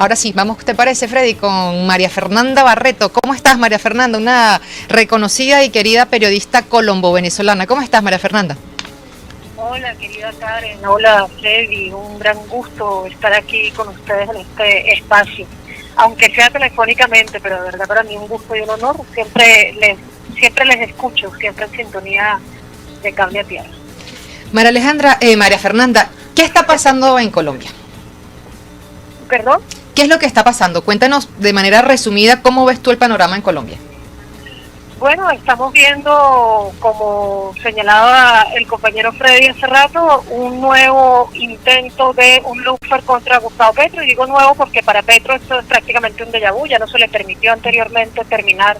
Ahora sí, vamos, ¿te parece, Freddy? Con María Fernanda Barreto. ¿Cómo estás, María Fernanda? Una reconocida y querida periodista colombo-venezolana. ¿Cómo estás, María Fernanda? Hola, querida Karen. Hola, Freddy. Un gran gusto estar aquí con ustedes en este espacio. Aunque sea telefónicamente, pero de verdad para mí un gusto y un honor. Siempre les escucho, siempre en sintonía de cable a tierra. María Fernanda, ¿qué está pasando en Colombia? ¿Perdón? ¿Qué es lo que está pasando? Cuéntanos de manera resumida cómo ves tú el panorama en Colombia. Bueno, estamos viendo, como señalaba el compañero Freddy hace rato, un nuevo intento de un lawfare contra Gustavo Petro. Y digo nuevo porque para Petro esto es prácticamente un déjà vu. Ya no se le permitió anteriormente terminar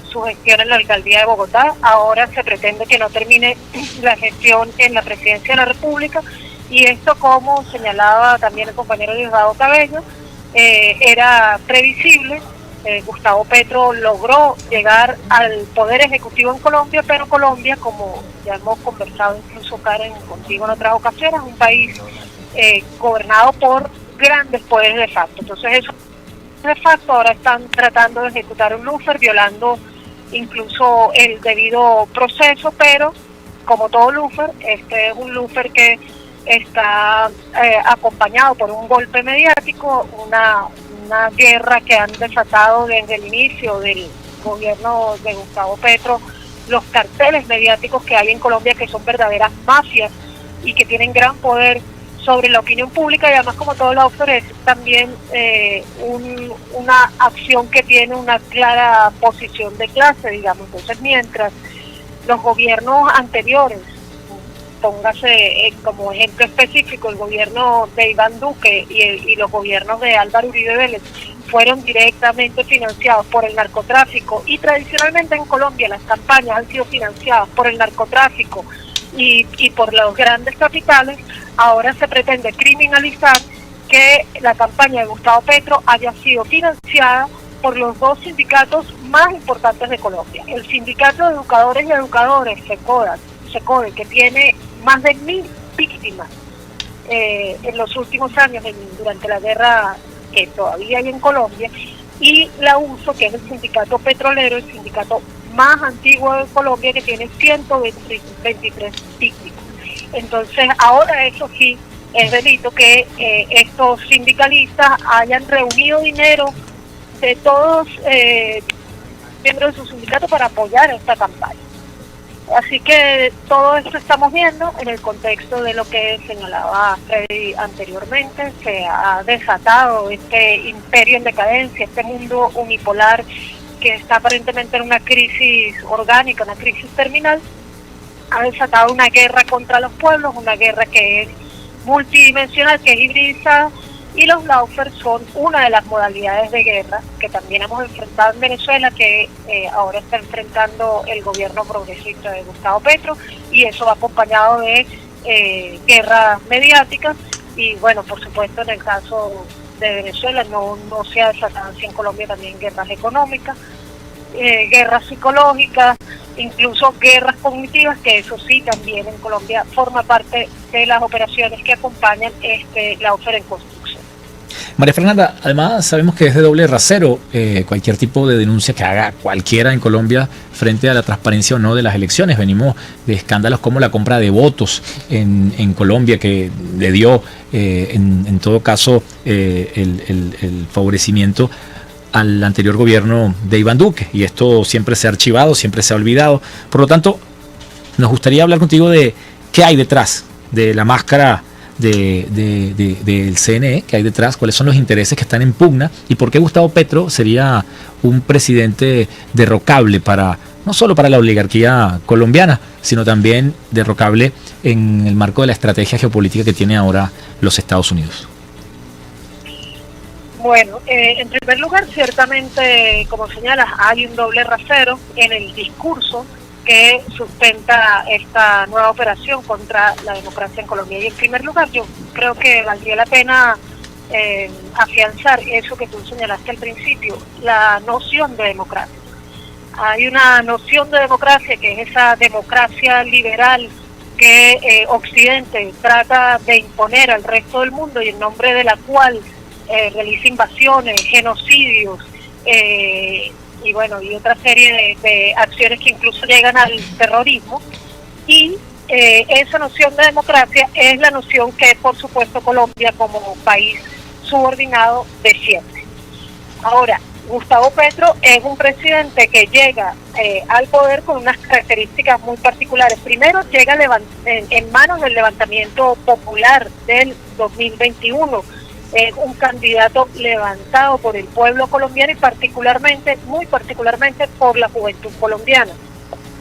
su gestión en la alcaldía de Bogotá. Ahora se pretende que no termine la gestión en la presidencia de la República. Y esto, como señalaba también el compañero Diosdado Cabello, era previsible. Gustavo Petro logró llegar al poder ejecutivo en Colombia, pero Colombia, como ya hemos conversado incluso, Karen, contigo en otras ocasiones, es un país gobernado por grandes poderes de facto. Entonces esos de facto ahora están tratando de ejecutar un lawfare, violando incluso el debido proceso, pero como todo lawfare, este es un lawfare que está acompañado por un golpe mediático, una guerra que han desatado desde el inicio del gobierno de Gustavo Petro, los carteles mediáticos que hay en Colombia, que son verdaderas mafias y que tienen gran poder sobre la opinión pública. Y además, como todo lawfare, es también una acción que tiene una clara posición de clase, digamos. Entonces, mientras los gobiernos anteriores, póngase como ejemplo específico el gobierno de Iván Duque y los gobiernos de Álvaro Uribe Vélez, fueron directamente financiados por el narcotráfico, y tradicionalmente en Colombia las campañas han sido financiadas por el narcotráfico y por los grandes capitales, ahora se pretende criminalizar que la campaña de Gustavo Petro haya sido financiada por los dos sindicatos más importantes de Colombia. El Sindicato de Educadores y Educadores, SECODE, que tiene más de 1.000 víctimas en los últimos años durante la guerra que todavía hay en Colombia, y la USO, que es el sindicato petrolero, el sindicato más antiguo de Colombia, que tiene 123 víctimas. Entonces ahora eso sí es delito que estos sindicalistas hayan reunido dinero de todos miembros de su sindicato para apoyar esta campaña. Así que todo esto estamos viendo en el contexto de lo que señalaba Freddy anteriormente. Se ha desatado este imperio en decadencia, este mundo unipolar que está aparentemente en una crisis orgánica, una crisis terminal. Ha desatado una guerra contra los pueblos, una guerra que es multidimensional, que es hibridizada, y los lawfare son una de las modalidades de guerra que también hemos enfrentado en Venezuela, que ahora está enfrentando el gobierno progresista de Gustavo Petro, y eso va acompañado de guerras mediáticas. Y bueno, por supuesto, en el caso de Venezuela no se ha desatado así en Colombia también guerras económicas, guerras psicológicas, incluso guerras cognitivas, que eso sí también en Colombia forma parte de las operaciones que acompañan este lawfare en construcción. María Fernanda, además sabemos que es de doble rasero cualquier tipo de denuncia que haga cualquiera en Colombia frente a la transparencia o no de las elecciones. Venimos de escándalos como la compra de votos en Colombia, que le dio en todo caso el favorecimiento al anterior gobierno de Iván Duque, y esto siempre se ha archivado, siempre se ha olvidado. Por lo tanto, nos gustaría hablar contigo de qué hay detrás de la máscara del CNE, qué hay detrás, cuáles son los intereses que están en pugna, y por qué Gustavo Petro sería un presidente derrocable no solo para la oligarquía colombiana, sino también derrocable en el marco de la estrategia geopolítica que tiene ahora los Estados Unidos. Bueno, en primer lugar, ciertamente, como señalas, hay un doble rasero en el discurso que sustenta esta nueva operación contra la democracia en Colombia. Y en primer lugar, yo creo que valdría la pena afianzar eso que tú señalaste al principio, la noción de democracia. Hay una noción de democracia que es esa democracia liberal que Occidente trata de imponer al resto del mundo, y en nombre de la cual realiza invasiones, genocidios, y bueno, y otra serie de acciones que incluso llegan al terrorismo. Y esa noción de democracia es la noción que, por supuesto, Colombia como país subordinado defiende. Ahora, Gustavo Petro es un presidente que llega al poder con unas características muy particulares. Primero, llega en manos del levantamiento popular del 2021. Es un candidato levantado por el pueblo colombiano y muy particularmente por la juventud colombiana.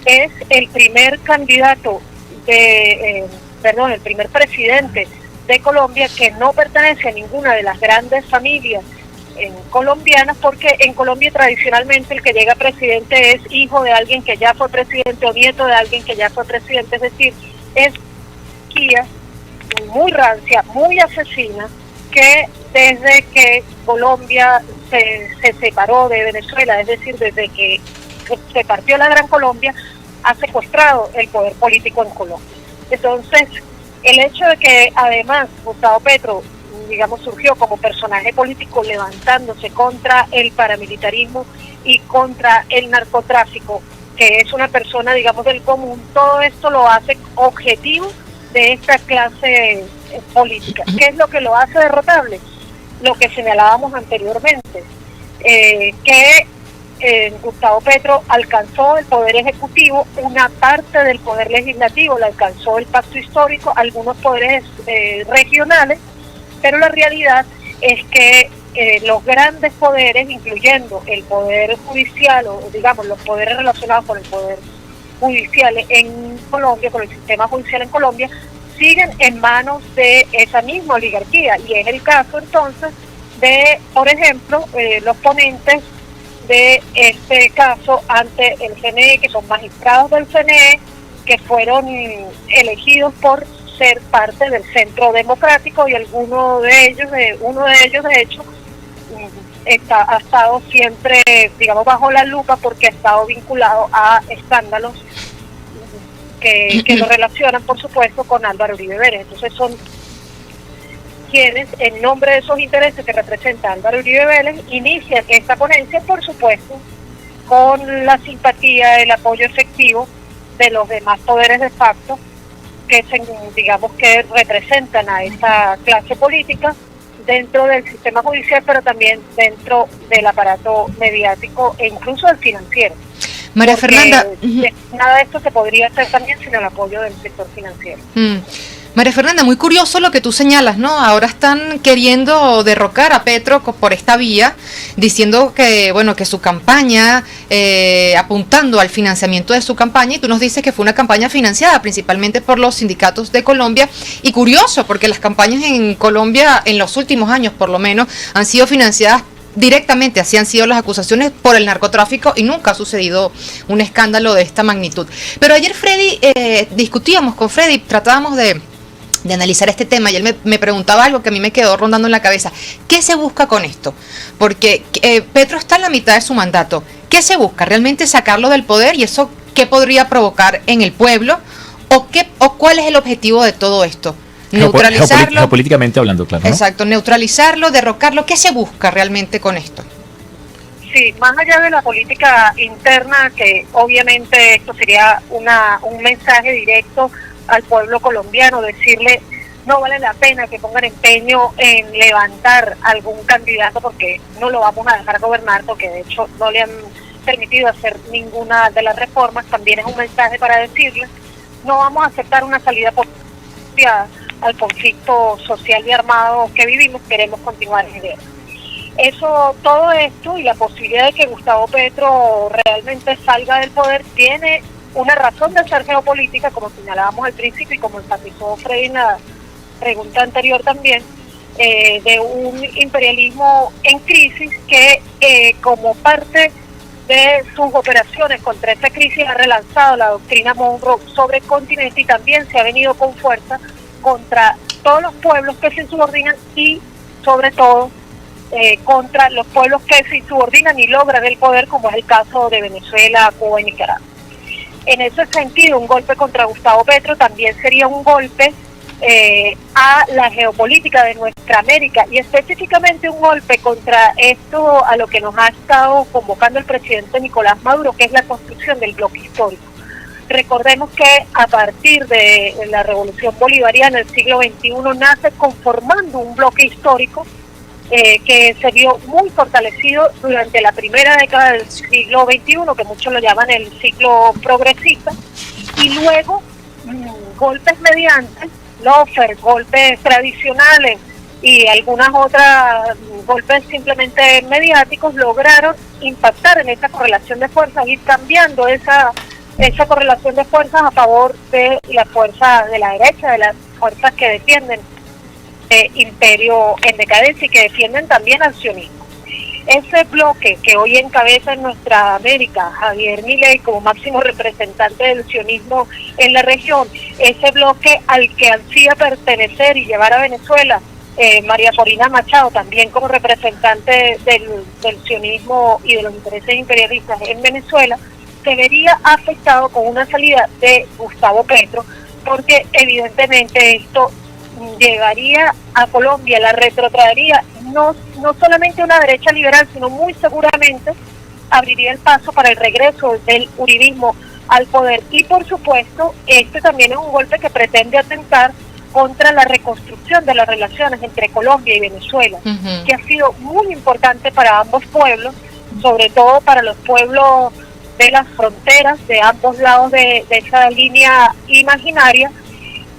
Es el primer candidato el primer presidente de Colombia que no pertenece a ninguna de las grandes familias colombianas, porque en Colombia tradicionalmente el que llega presidente es hijo de alguien que ya fue presidente o nieto de alguien que ya fue presidente, es decir, es guía muy rancia, muy asesina, que desde que Colombia se separó de Venezuela, es decir, desde que se partió la Gran Colombia, ha secuestrado el poder político en Colombia. Entonces, el hecho de que además Gustavo Petro, digamos, surgió como personaje político levantándose contra el paramilitarismo y contra el narcotráfico, que es una persona, digamos, del común, todo esto lo hace objetivo de esta clase política. ¿Qué es lo que lo hace derrotable? Lo que señalábamos anteriormente, que Gustavo Petro alcanzó el poder ejecutivo, una parte del poder legislativo la alcanzó el pacto histórico, algunos poderes regionales, pero la realidad es que los grandes poderes, incluyendo el poder judicial, o digamos los poderes relacionados con el poder judicial en Colombia, con el sistema judicial en Colombia, siguen en manos de esa misma oligarquía, y es el caso entonces de, por ejemplo, los ponentes de este caso ante el CNE, que son magistrados del CNE, que fueron elegidos por ser parte del Centro Democrático, y uno de ellos de hecho ha estado siempre, digamos, bajo la lupa porque ha estado vinculado a escándalos que lo relacionan, por supuesto, con Álvaro Uribe Vélez. Entonces son quienes, en nombre de esos intereses que representa Álvaro Uribe Vélez, inician esta ponencia, por supuesto, con la simpatía, el apoyo efectivo de los demás poderes de facto que digamos que representan a esa clase política dentro del sistema judicial, pero también dentro del aparato mediático e incluso del financiero. María Fernanda, nada de esto se podría hacer también sin el apoyo del sector financiero. María Fernanda, muy curioso lo que tú señalas, ¿no? Ahora están queriendo derrocar a Petro por esta vía, diciendo que, bueno, que su campaña, apuntando al financiamiento de su campaña, y tú nos dices que fue una campaña financiada principalmente por los sindicatos de Colombia, y curioso, porque las campañas en Colombia, en los últimos años por lo menos, han sido financiadas directamente, así han sido las acusaciones por el narcotráfico, y nunca ha sucedido un escándalo de esta magnitud. Pero ayer discutíamos con Freddy, tratábamos de analizar este tema, y él me preguntaba algo que a mí me quedó rondando en la cabeza. ¿Qué se busca con esto? Porque Petro está en la mitad de su mandato. ¿Qué se busca? ¿Realmente sacarlo del poder? ¿Y eso qué podría provocar en el pueblo? ¿O cuál es el objetivo de todo esto? Neutralizarlo. Geopolíticamente hablando, claro, ¿no? Exacto, neutralizarlo, derrocarlo. ¿Qué se busca realmente con esto? Sí, más allá de la política interna, que obviamente esto sería un mensaje directo al pueblo colombiano, decirle no vale la pena que pongan empeño en levantar algún candidato porque no lo vamos a dejar gobernar, porque de hecho no le han permitido hacer ninguna de las reformas. También es un mensaje para decirles no vamos a aceptar una salida política al conflicto social y armado que vivimos, queremos continuar en guerra. Todo esto y la posibilidad de que Gustavo Petro realmente salga del poder tiene una razón de ser geopolítica, como señalábamos al principio y como enfatizó Freddy en la pregunta anterior también, de un imperialismo en crisis que como parte de sus operaciones contra esta crisis ha relanzado la doctrina Monroe sobre el continente, y también se ha venido con fuerza contra todos los pueblos que se subordinan y sobre todo contra los pueblos que se subordinan y logran el poder, como es el caso de Venezuela, Cuba y Nicaragua. En ese sentido, un golpe contra Gustavo Petro también sería un golpe a la geopolítica de nuestra América, y específicamente un golpe contra esto a lo que nos ha estado convocando el presidente Nicolás Maduro, que es la construcción del bloque histórico. Recordemos que a partir de la Revolución Bolivariana, el siglo XXI nace conformando un bloque histórico que se vio muy fortalecido durante la primera década del siglo XXI, que muchos lo llaman el siglo progresista, y luego golpes mediante lawfare, golpes tradicionales y algunas otras golpes simplemente mediáticos lograron impactar en esa correlación de fuerzas, ir cambiando esa correlación de fuerzas a favor de las fuerzas de la derecha, de las fuerzas que defienden imperio en decadencia y que defienden también al sionismo. Ese bloque que hoy encabeza en nuestra América Javier Milei como máximo representante del sionismo en la región, ese bloque al que ansía pertenecer y llevar a Venezuela María Corina Machado, también como representante del sionismo y de los intereses imperialistas en Venezuela, se vería afectado con una salida de Gustavo Petro, porque evidentemente esto llevaría a Colombia, la retrotraería no solamente una derecha liberal, sino muy seguramente abriría el paso para el regreso del uribismo al poder. Y por supuesto, este también es un golpe que pretende atentar contra la reconstrucción de las relaciones entre Colombia y Venezuela, que ha sido muy importante para ambos pueblos, sobre todo para los pueblos de las fronteras de ambos lados de esa línea imaginaria,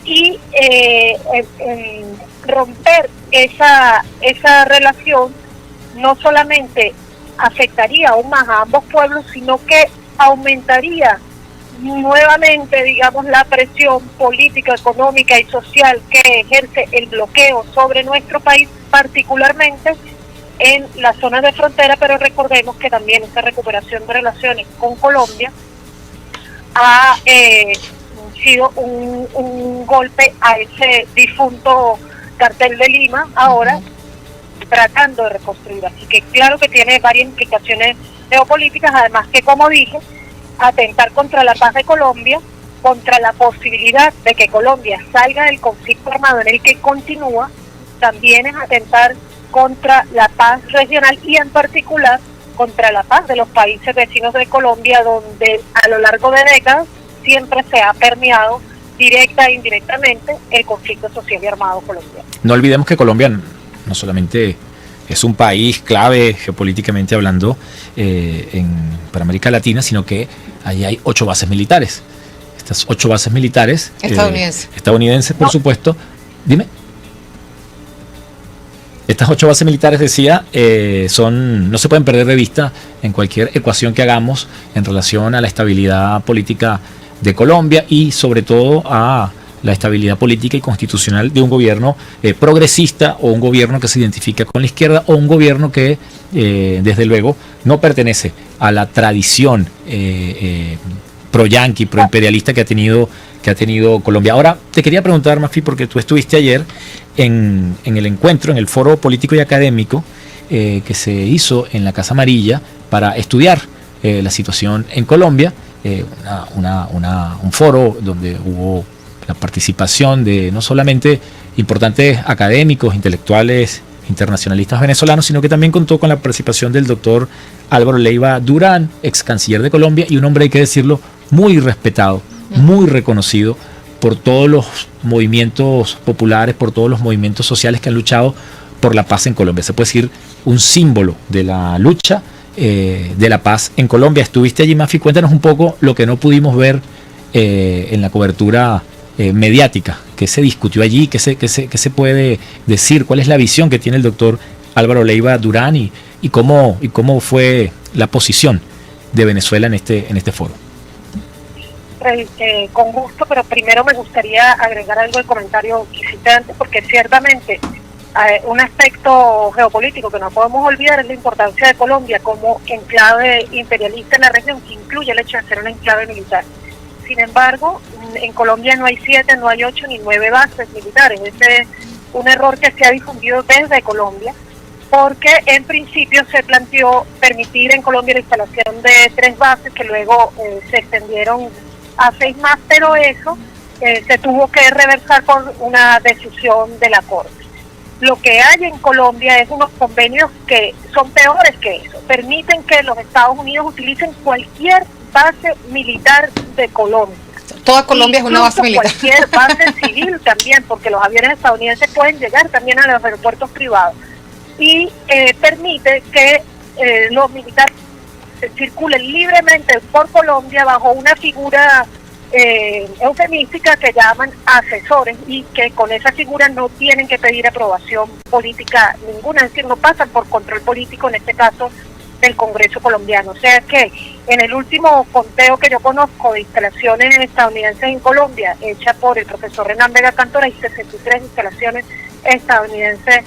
y romper esa relación no solamente afectaría aún más a ambos pueblos, sino que aumentaría nuevamente, digamos, la presión política, económica y social que ejerce el bloqueo sobre nuestro país, particularmente en las zonas de frontera. Pero recordemos que también esta recuperación de relaciones con Colombia ha sido un golpe a ese difunto cartel de Lima, ahora tratando de reconstruir. Así que claro que tiene varias implicaciones geopolíticas, además que, como dije, atentar contra la paz de Colombia, contra la posibilidad de que Colombia salga del conflicto armado en el que continúa, también es atentar contra la paz regional y en particular contra la paz de los países vecinos de Colombia, donde a lo largo de décadas siempre se ha permeado directa e indirectamente el conflicto social y armado colombiano. No olvidemos que Colombia no solamente es un país clave geopolíticamente hablando para América Latina, sino que ahí hay 8 bases militares. Estas 8 bases militares estadounidenses, por supuesto. Dime. Estas 8 bases militares, decía, no se pueden perder de vista en cualquier ecuación que hagamos en relación a la estabilidad política de Colombia y sobre todo a la estabilidad política y constitucional de un gobierno progresista, o un gobierno que se identifica con la izquierda, o un gobierno que desde luego no pertenece a la tradición pro-yanqui, pro-imperialista que ha tenido Colombia. Ahora te quería preguntar, Mafi, porque tú estuviste ayer en el encuentro, en el foro político y académico que se hizo en la Casa Amarilla para estudiar la situación en Colombia, un foro donde hubo la participación de no solamente importantes académicos, intelectuales, internacionalistas venezolanos, sino que también contó con la participación del doctor Álvaro Leiva Durán, ex canciller de Colombia, y un hombre, hay que decirlo, muy respetado, muy reconocido por todos los movimientos populares, por todos los movimientos sociales que han luchado por la paz en Colombia. Se puede decir un símbolo de la lucha de la paz en Colombia. Estuviste allí, Mafi, cuéntanos un poco lo que no pudimos ver en la cobertura mediática, qué se discutió allí, qué se puede decir, cuál es la visión que tiene el doctor Álvaro Leiva Durán y cómo fue la posición de Venezuela en este foro. Con gusto, pero primero me gustaría agregar algo al comentario que hiciste antes, porque ciertamente un aspecto geopolítico que no podemos olvidar es la importancia de Colombia como enclave imperialista en la región, que incluye el hecho de ser un enclave militar. Sin embargo, en Colombia no hay 7, no hay 8 ni 9 bases militares. Ese es un error que se ha difundido desde Colombia, porque en principio se planteó permitir en Colombia la instalación de 3 bases que luego se extendieron a 6 más, pero eso se tuvo que reversar por una decisión de la Corte. Lo que hay en Colombia es unos convenios que son peores que eso. Permiten que los Estados Unidos utilicen cualquier base militar de Colombia. Toda Colombia es una base militar. Cualquier base civil también, porque los aviones estadounidenses pueden llegar también a los aeropuertos privados. Y permite que los militares circulen libremente por Colombia bajo una figura eufemística que llaman asesores, y que con esa figura no tienen que pedir aprobación política ninguna, es decir, no pasan por control político, en este caso del Congreso colombiano. O sea que en el último conteo que yo conozco de instalaciones estadounidenses en Colombia, hecha por el profesor Renan Vega Cantora, hay 63 instalaciones estadounidenses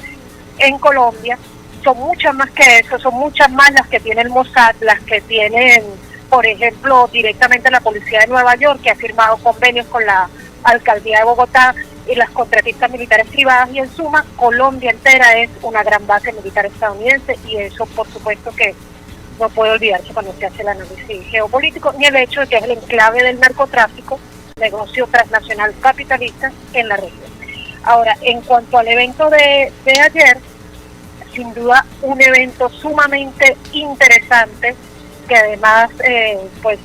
en Colombia. Son muchas más que eso, son muchas más las que tiene el Mossad, las que tienen, por ejemplo, directamente la Policía de Nueva York, que ha firmado convenios con la Alcaldía de Bogotá y las contratistas militares privadas, y en suma, Colombia entera es una gran base militar estadounidense, y eso por supuesto que no puede olvidarse cuando se hace el análisis geopolítico, ni el hecho de que es el enclave del narcotráfico, negocio transnacional capitalista en la región. Ahora, en cuanto al evento de ayer, sin duda un evento sumamente interesante, que además, pues,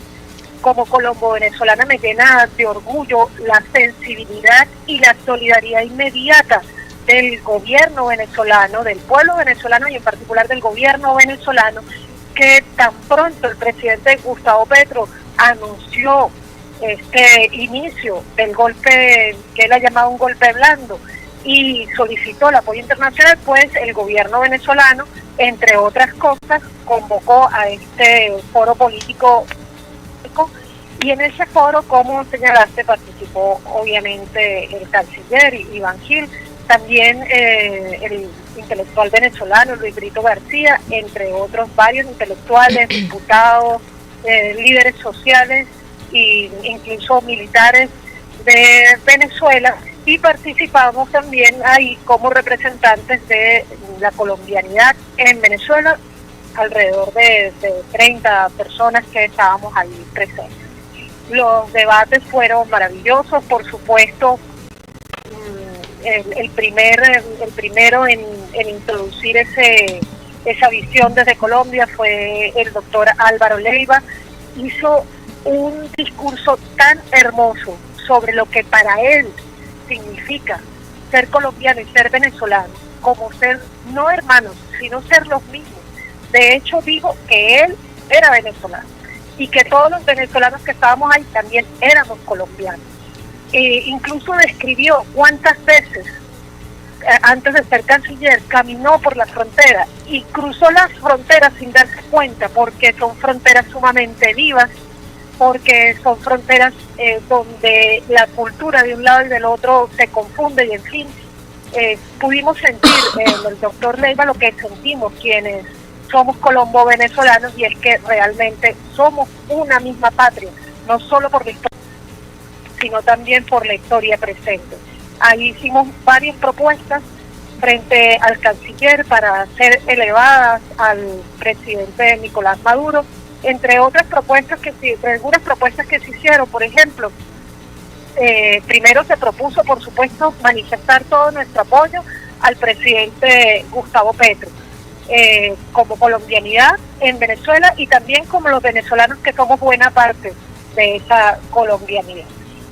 como colombo-venezolana me llena de orgullo la sensibilidad y la solidaridad inmediata del gobierno venezolano, del pueblo venezolano y en particular del gobierno venezolano, que tan pronto el presidente Gustavo Petro anunció este inicio del golpe, que él ha llamado un golpe blando, y solicitó el apoyo internacional, pues el gobierno venezolano, entre otras cosas, convocó a este foro político, y en ese foro, como señalaste, participó obviamente el canciller Iván Gil, también el intelectual venezolano Luis Brito García, entre otros varios intelectuales, diputados, líderes sociales e incluso militares de Venezuela, y participamos también ahí como representantes de la colombianidad en Venezuela, alrededor de 30 personas que estábamos ahí presentes. Los debates fueron maravillosos, por supuesto. El primero en introducir esa visión desde Colombia fue el doctor Álvaro Leiva. Hizo un discurso tan hermoso sobre lo que para él significa ser colombiano y ser venezolano, como ser no hermanos, sino ser los mismos. De hecho, digo que él era venezolano y que todos los venezolanos que estábamos ahí también éramos colombianos. Incluso describió cuántas veces, antes de ser canciller, caminó por la frontera y cruzó las fronteras sin darse cuenta, porque son fronteras sumamente vivas, porque son fronteras donde la cultura de un lado y del otro se confunde, y en fin, pudimos sentir el doctor Leiva lo que sentimos quienes somos colombo-venezolanos, y es que realmente somos una misma patria, no solo por la historia, sino también por la historia presente. Ahí hicimos varias propuestas frente al canciller para ser elevadas al presidente Nicolás Maduro, entre otras propuestas algunas propuestas que se hicieron. Por ejemplo, primero se propuso, por supuesto, manifestar todo nuestro apoyo al presidente Gustavo Petro, como colombianidad en Venezuela, y también como los venezolanos que somos buena parte de esa colombianidad.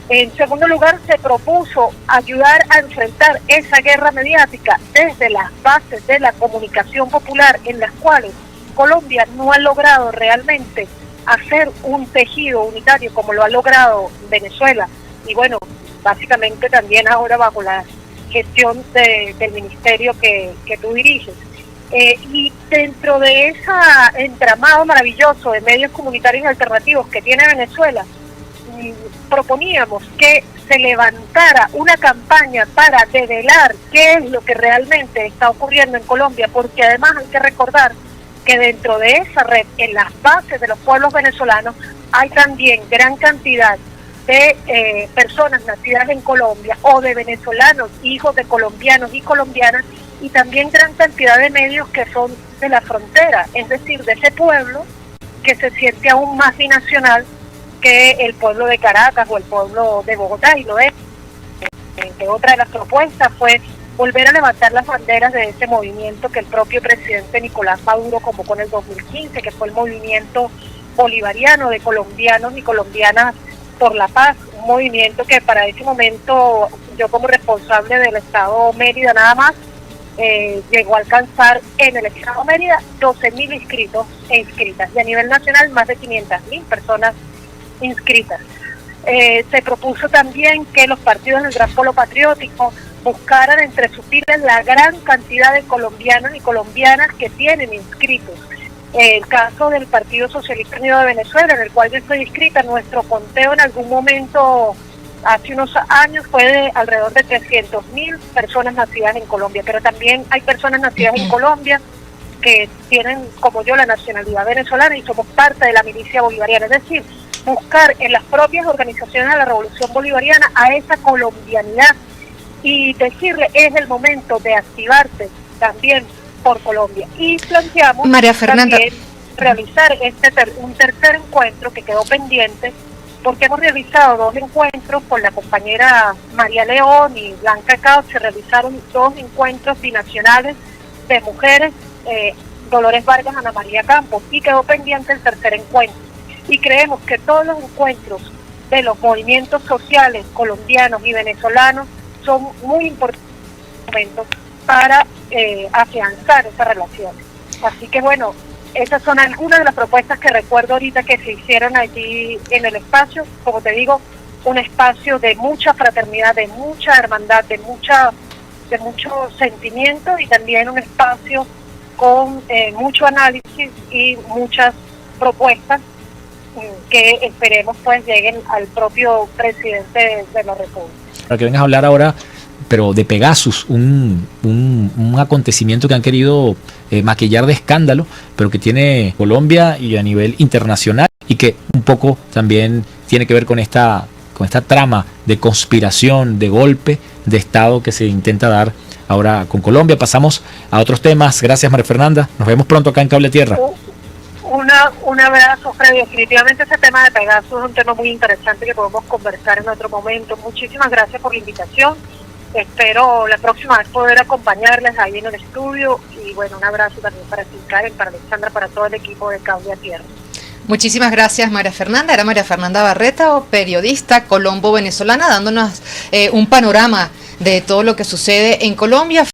En segundo lugar, se propuso ayudar a enfrentar esa guerra mediática desde las bases de la comunicación popular, en las cuales Colombia no ha logrado realmente hacer un tejido unitario como lo ha logrado Venezuela, y bueno, básicamente también ahora bajo la gestión del ministerio que tú diriges. Y dentro de ese entramado maravilloso de medios comunitarios alternativos que tiene Venezuela, proponíamos que se levantara una campaña para develar qué es lo que realmente está ocurriendo en Colombia, porque además hay que recordar que dentro de esa red, en las bases de los pueblos venezolanos, hay también gran cantidad de personas nacidas en Colombia, o de venezolanos, hijos de colombianos y colombianas, y también gran cantidad de medios que son de la frontera, es decir, de ese pueblo que se siente aún más binacional que el pueblo de Caracas o el pueblo de Bogotá, y lo es. Otra de las propuestas fue volver a levantar las banderas de ese movimiento que el propio presidente Nicolás Maduro convocó en el 2015, que fue el movimiento bolivariano de colombianos y colombianas por la paz, un movimiento que para ese momento yo como responsable del estado Mérida nada más, llegó a alcanzar en el estado Mérida 12.000 inscritos e inscritas, y a nivel nacional más de 500.000 personas inscritas. Se propuso también que los partidos del Gran Polo Patriótico buscaran entre sus filas la gran cantidad de colombianos y colombianas que tienen inscritos. El caso del Partido Socialista Unido de Venezuela, en el cual yo estoy inscrita, nuestro conteo en algún momento, hace unos años, fue de alrededor de 300.000 personas nacidas en Colombia, pero también hay personas nacidas en Colombia que tienen, como yo, la nacionalidad venezolana y somos parte de la milicia bolivariana, es decir, buscar en las propias organizaciones de la Revolución Bolivariana a esa colombianidad y decirle, es el momento de activarse también por Colombia. Y planteamos María Fernanda también realizar un tercer encuentro que quedó pendiente, porque hemos realizado 2 encuentros con la compañera María León y Blanca Cao. Se realizaron 2 encuentros binacionales de mujeres, Dolores Vargas, Ana María Campos, y quedó pendiente el tercer encuentro. Y creemos que todos los encuentros de los movimientos sociales colombianos y venezolanos son muy importantes para afianzar esa relación. Así que bueno, esas son algunas de las propuestas que recuerdo ahorita que se hicieron allí en el espacio. Como te digo, un espacio de mucha fraternidad, de mucha hermandad, de mucho sentimiento, y también un espacio con mucho análisis y muchas propuestas que esperemos pues lleguen al propio presidente de la República. Para que vengas a hablar ahora, pero de Pegasus, un acontecimiento que han querido maquillar de escándalo, pero que tiene Colombia y a nivel internacional, y que un poco también tiene que ver con esta trama de conspiración, de golpe de Estado que se intenta dar ahora con Colombia. Pasamos a otros temas. Gracias, María Fernanda. Nos vemos pronto acá en Cable Tierra. Un abrazo, Freddy. Definitivamente ese tema de Pegasus es un tema muy interesante que podemos conversar en otro momento. Muchísimas gracias por la invitación. Espero la próxima vez poder acompañarles ahí en el estudio. Y bueno, un abrazo también para ti, Karen, para Alexandra, para todo el equipo de Cable a Tierra. Muchísimas gracias, María Fernanda. Era María Fernanda Barreto, periodista colombo-venezolana, dándonos un panorama de todo lo que sucede en Colombia.